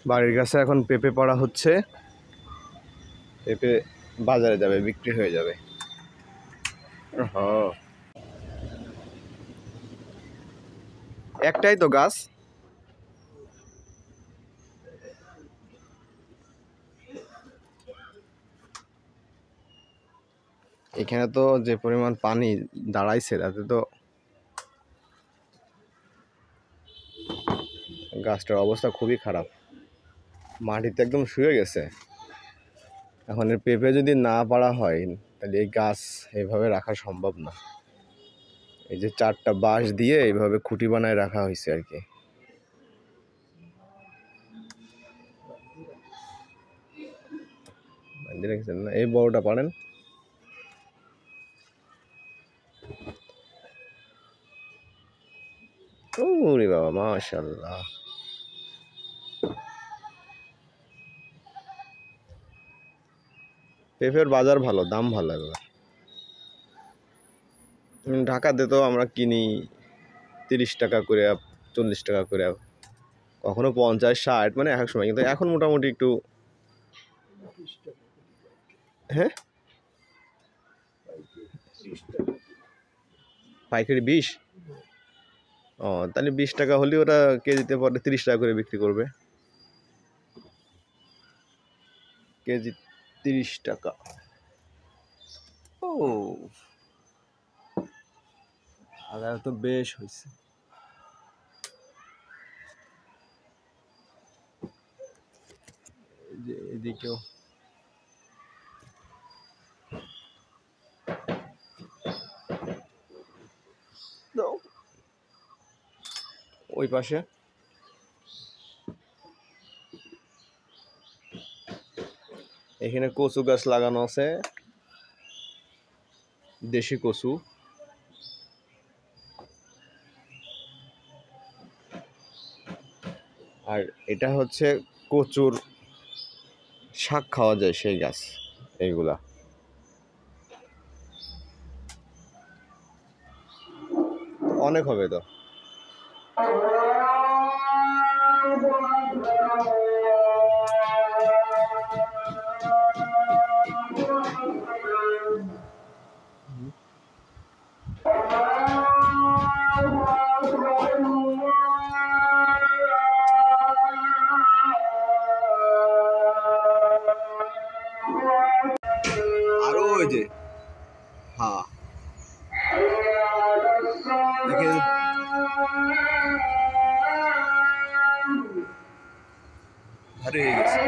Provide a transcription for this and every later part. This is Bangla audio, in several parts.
বাড়ির কাছে এখন পেঁপে পড়া হচ্ছে, পেঁপে বাজারে যাবে, বিক্রি হয়ে যাবে। হ্যাঁ, একটাই তো গাছ। এখানে তো যে পরিমাণ পানি দাঁড়াইছে তাতে তো গাছটার অবস্থা খুবই খারাপ, মাটিতে একদম শুয়ে গেছে। এখন এর পেঁপে যদি না পাড়া হয় তাহলে এই গাছ এইভাবে রাখা সম্ভব না। এই যে 4টা বাঁশ দিয়ে এইভাবে খুঁটি বানায় রাখা হয়েছে আর কি। রেখেছেন না, এই বড়টা পারেন। ওরে বাবা, মাশাআল্লাহ। পেঁপের বাজার ভালো, দাম ভালো এবার। ঢাকাতে তো আমরা কিনি 30 টাকা করে, 40 টাকা করে, কখনো 50, 60, মানে এক এক সময়। কিন্তু এখন মোটামুটি একটু, হ্যাঁ, পাইকারি 20। ও, তাহলে 20 টাকা হলে ওরা কেজিতে পরে 30 টাকা করে বিক্রি করবে। কেজি 30 টাকা। ও, আগার তো বেশ হয়েছে। যে এদিকেও ওই পাশে এখানে কচু গাছ লাগানো আছে, দেশি কচু। আর এটা হচ্ছে কচুর শাক খাওয়া যায় সেই গাছ, এইগুলা। অনেক হবে তো। আরো ওই যে, হ্যাঁ, দেখেন ভারী হয়ে গেছে।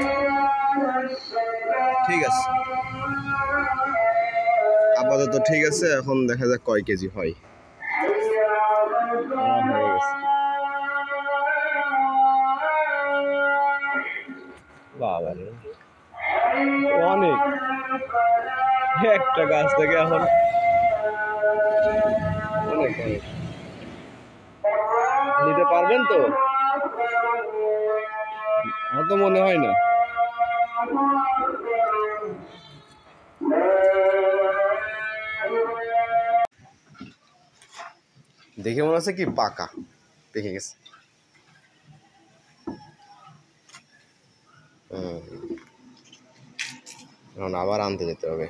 ঠিক আছে, আপাতত ঠিক আছে। এখন দেখা যাক কয় কেজি হয়। হয়ে গেছে বাবা, অনেক। একটা গাছ থেকে এখন অনেক অনেক নিতে পারবেন তো? আমার তো মনে হয় না। দেখে মনে হচ্ছে কি পাকা পেকে গেছে। এখন আবার আনতে যেতে হবে।